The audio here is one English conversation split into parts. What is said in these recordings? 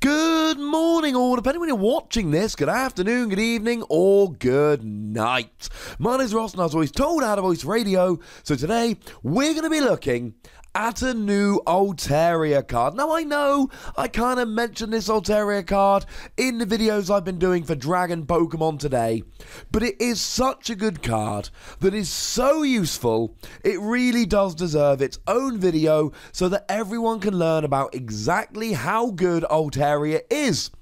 Good morning, or depending when you're watching this, good afternoon, good evening, or good night. My name is Ross, and I was always told how to voice radio, so today we're going to be looking at a new Altaria card. Now, I know I kind of mentioned this Altaria card in the videos I've been doing for Dragon Pokemon today, but it is such a good card that is so useful, it really does deserve its own video so that everyone can learn about exactly how good Altaria is.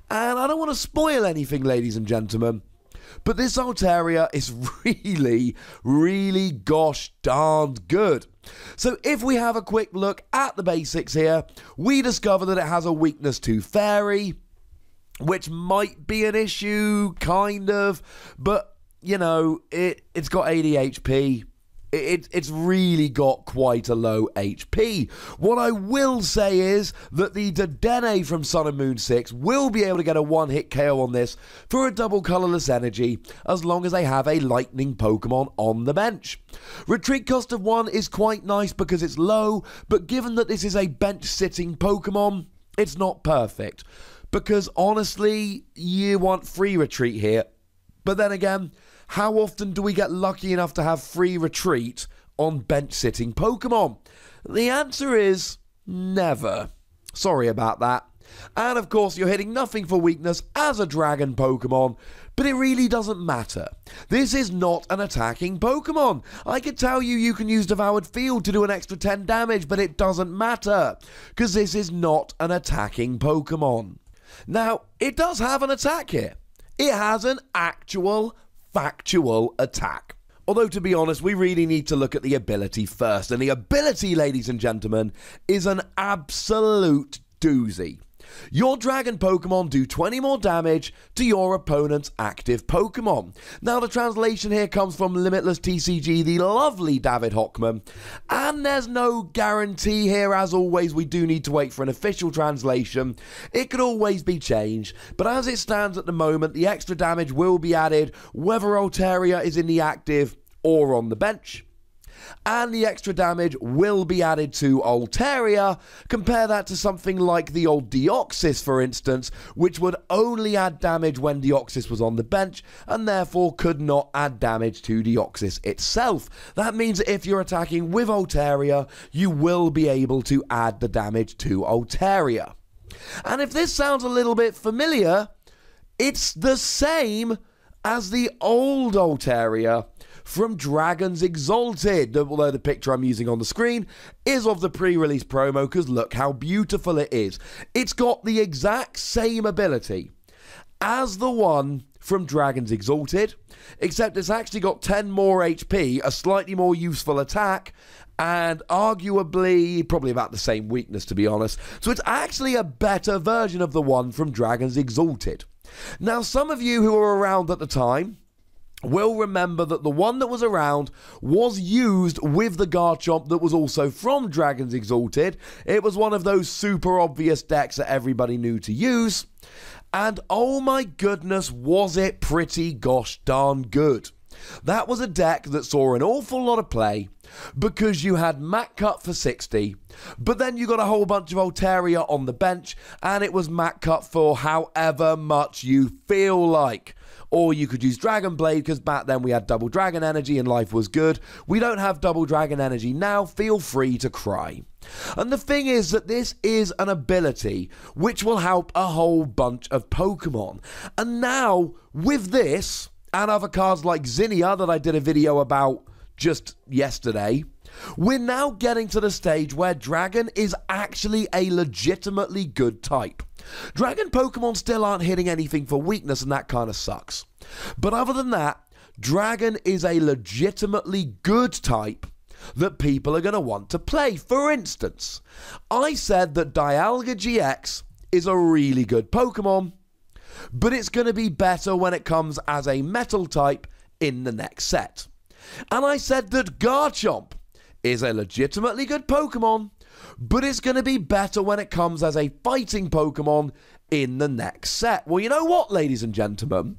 And I don't want to spoil anything, ladies and gentlemen, but this Altaria is really gosh darned good. So if we have a quick look at the basics here, we discover that it has a weakness to Fairy, which might be an issue, kind of, but, you know, it's got 80 HP. It's really got quite a low HP. What I will say is that the Dedenne from Sun and Moon 6 will be able to get a one-hit KO on this for a double colorless energy, as long as they have a lightning Pokemon on the bench. Retreat cost of 1 is quite nice because it's low, but given that this is a bench-sitting Pokemon, it's not perfect. Because honestly, you want free retreat here. But then again, how often do we get lucky enough to have free retreat on bench-sitting Pokemon? The answer is never. Sorry about that. And of course, you're hitting nothing for weakness as a Dragon Pokemon, but it really doesn't matter. This is not an attacking Pokemon. I could tell you can use Devoured Field to do an extra 10 damage, but it doesn't matter, because this is not an attacking Pokemon. Now, it does have an attack here. It has an actual factual attack. Although, to be honest, we really need to look at the ability first. And the ability, ladies and gentlemen, is an absolute doozy. Your Dragon Pokemon do 20 more damage to your opponent's active Pokemon. Now, the translation here comes from Limitless TCG, the lovely David Hochmann. And there's no guarantee here, as always, we do need to wait for an official translation. It could always be changed, but as it stands at the moment, the extra damage will be added whether Altaria is in the active or on the bench. And the extra damage will be added to Altaria. Compare that to something like the old Deoxys, for instance, which would only add damage when Deoxys was on the bench, and therefore could not add damage to Deoxys itself. That means that if you're attacking with Altaria, you will be able to add the damage to Altaria. And if this sounds a little bit familiar, it's the same as the old Altaria from Dragons Exalted, although the picture I'm using on the screen is of the pre-release promo, because look how beautiful it is. It's got the exact same ability as the one from Dragons Exalted, except it's actually got 10 more HP, a slightly more useful attack, and arguably probably about the same weakness, to be honest. So it's actually a better version of the one from Dragons Exalted. Now, some of you who were around at the time will remember that the one that was around was used with the Garchomp that was also from Dragons Exalted. It was one of those super obvious decks that everybody knew to use. And oh my goodness, was it pretty gosh darn good. That was a deck that saw an awful lot of play because you had Mat Cut for 60, but then you got a whole bunch of Altaria on the bench, and it was Mat Cut for however much you feel like. Or you could use Dragon Blade, because back then we had double Dragon Energy and life was good. We don't have double Dragon Energy now, feel free to cry. And the thing is that this is an ability which will help a whole bunch of Pokemon. And now, with this, and other cards like Zinnia that I did a video about just yesterday, we're now getting to the stage where Dragon is actually a legitimately good type. Dragon Pokemon still aren't hitting anything for weakness, and that kind of sucks. But other than that, Dragon is a legitimately good type that people are going to want to play. For instance, I said that Dialga GX is a really good Pokemon, but it's going to be better when it comes as a metal type in the next set. And I said that Garchomp is a legitimately good Pokemon, but it's going to be better when it comes as a fighting Pokemon in the next set. Well, you know what, ladies and gentlemen?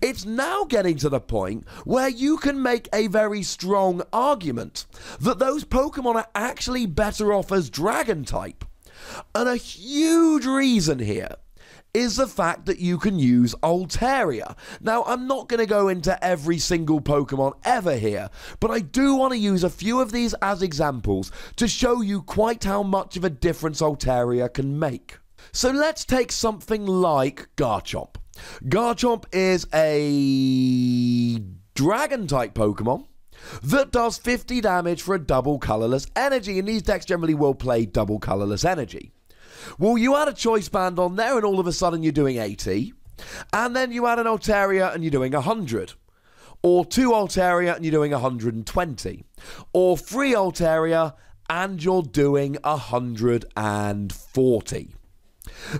It's now getting to the point where you can make a very strong argument that those Pokemon are actually better off as Dragon type. And a huge reason here is the fact that you can use Altaria. Now, I'm not going to go into every single Pokemon ever here, but I do want to use a few of these as examples to show you quite how much of a difference Altaria can make. So let's take something like Garchomp. Garchomp is a Dragon-type Pokemon that does 50 damage for a double colourless energy, and these decks generally will play double colourless energy. Well, you add a Choice Band on there and all of a sudden you're doing 80, and then you add an Altaria and you're doing 100, or 2 Altaria and you're doing 120, or 3 Altaria and you're doing 140.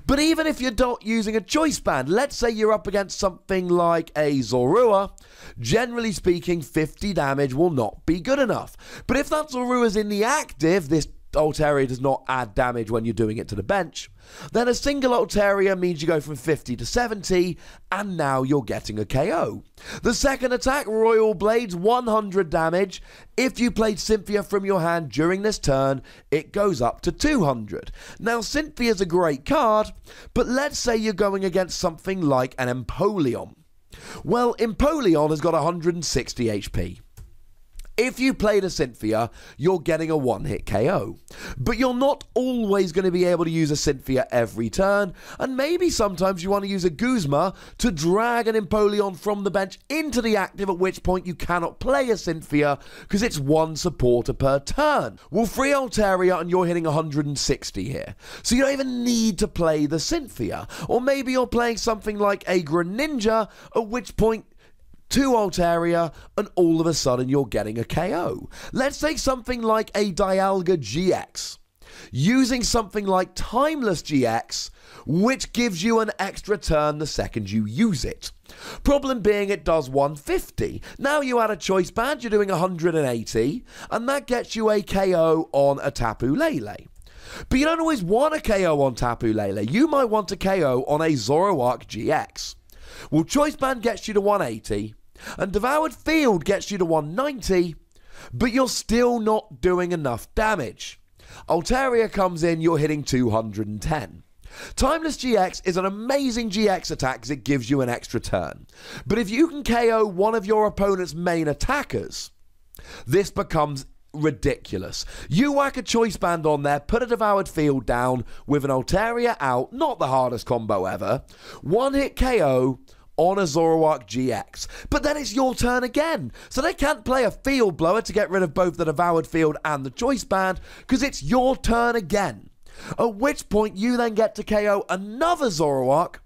But even if you're not using a Choice Band, let's say you're up against something like a Zorua, generally speaking 50 damage will not be good enough. But if that Zorua's in the active, this Altaria does not add damage when you're doing it to the bench, then a single Altaria means you go from 50 to 70, and now you're getting a KO. The second attack, Royal Blades, 100 damage. If you played Cynthia from your hand during this turn, it goes up to 200. Now, Cynthia's a great card, but let's say you're going against something like an Empoleon. Well, Empoleon has got 160 HP. If you played a Cynthia, you're getting a one-hit KO. But you're not always going to be able to use a Cynthia every turn, and maybe sometimes you want to use a Guzma to drag an Empoleon from the bench into the active, at which point you cannot play a Cynthia because it's one supporter per turn. Well, 3 Altaria and you're hitting 160 here, so you don't even need to play the Cynthia. Or maybe you're playing something like a Greninja, at which point 2 Altaria, and all of a sudden you're getting a KO. Let's take something like a Dialga GX. Using something like Timeless GX, which gives you an extra turn the second you use it. Problem being, it does 150. Now you add a Choice Band, you're doing 180, and that gets you a KO on a Tapu Lele. But you don't always want a KO on Tapu Lele. You might want a KO on a Zoroark GX. Well, Choice Band gets you to 180, and Devoured Field gets you to 190, but you're still not doing enough damage. Altaria comes in, you're hitting 210. Timeless GX is an amazing GX attack because it gives you an extra turn. But if you can KO one of your opponent's main attackers, this becomes ridiculous. You whack a Choice Band on there, put a Devoured Field down with an Altaria out, not the hardest combo ever, one-hit KO on a Zoroark GX. But then it's your turn again, so they can't play a Field Blower to get rid of both the Devoured Field and the Choice Band because it's your turn again. At which point you then get to KO another Zoroark,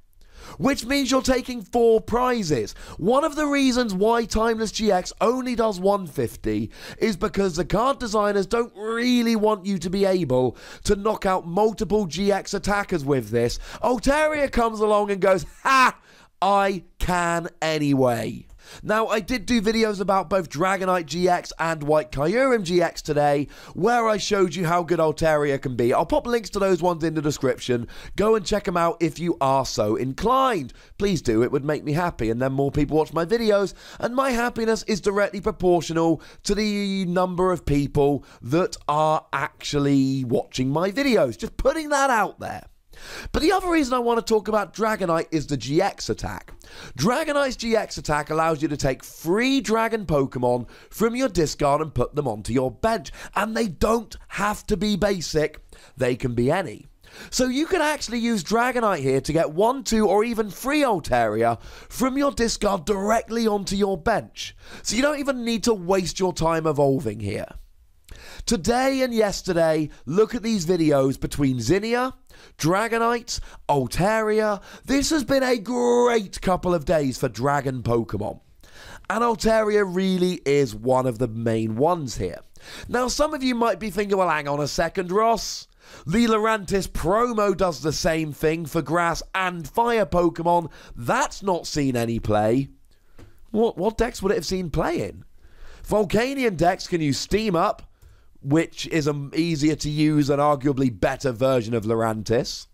which means you're taking 4 prizes. One of the reasons why Timeless GX only does 150 is because the card designers don't really want you to be able to knock out multiple GX attackers with this. Altaria comes along and goes, ha! I can anyway. Now, I did do videos about both Dragonite GX and White Kyurem GX today, where I showed you how good Altaria can be. I'll pop links to those ones in the description. Go and check them out if you are so inclined. Please do, it would make me happy, and then more people watch my videos, and my happiness is directly proportional to the number of people that are actually watching my videos. Just putting that out there. But the other reason I want to talk about Dragonite is the GX attack. Dragonite's GX attack allows you to take 3 Dragon Pokemon from your discard and put them onto your bench. And they don't have to be basic, they can be any. So you can actually use Dragonite here to get 1, 2, or even 3 Altaria from your discard directly onto your bench. So you don't even need to waste your time evolving here. Today and yesterday, look at these videos between Zinnia, Dragonite, Altaria. This has been a great couple of days for Dragon Pokemon. And Altaria really is one of the main ones here. Now, some of you might be thinking, well, hang on a second, Ross. The Lurantis promo does the same thing for Grass and Fire Pokemon. That's not seen any play. What decks would it have seen play in? Volcanion decks can use Steam Up, which is an easier to use and arguably better version of Lurantis.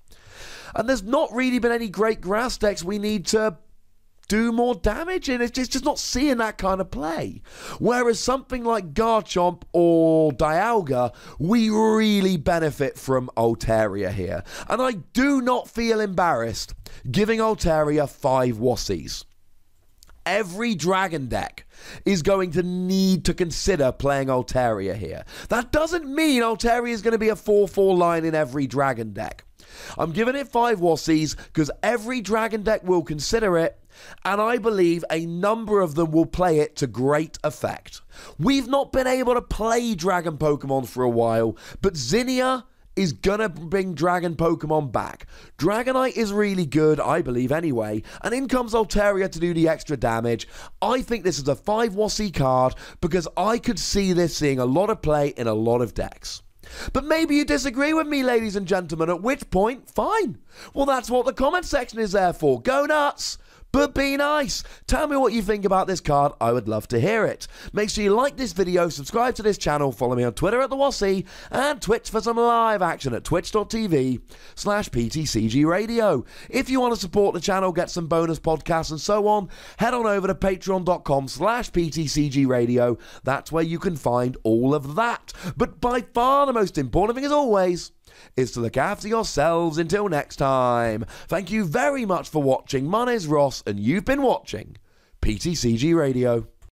And there's not really been any great grass decks we need to do more damage, and it's just not seeing that kind of play. Whereas something like Garchomp or Dialga, we really benefit from Altaria here. And I do not feel embarrassed giving Altaria 5 Wassies. Every Dragon deck is going to need to consider playing Altaria here. That doesn't mean Altaria is going to be a 4-4 line in every Dragon deck. I'm giving it 5 Wassies because every Dragon deck will consider it, and I believe a number of them will play it to great effect. We've not been able to play Dragon Pokemon for a while, but Zinnia is gonna bring Dragon Pokemon back. Dragonite is really good, I believe anyway, and in comes Altaria to do the extra damage. I think this is a 5 Wossie card because I could see this seeing a lot of play in a lot of decks. But maybe you disagree with me, ladies and gentlemen, at which point, fine. Well, that's what the comment section is there for. Go nuts! But be nice. Tell me what you think about this card. I would love to hear it. Make sure you like this video, subscribe to this channel, follow me on Twitter at @TheWassie, and Twitch for some live action at twitch.tv/PTCGRadio. If you want to support the channel, get some bonus podcasts and so on, head on over to patreon.com/PTCGRadio. That's where you can find all of that. But by far the most important thing, as always, is to look after yourselves until next time. Thank you very much for watching. My name's Ross, and you've been watching PTCG Radio.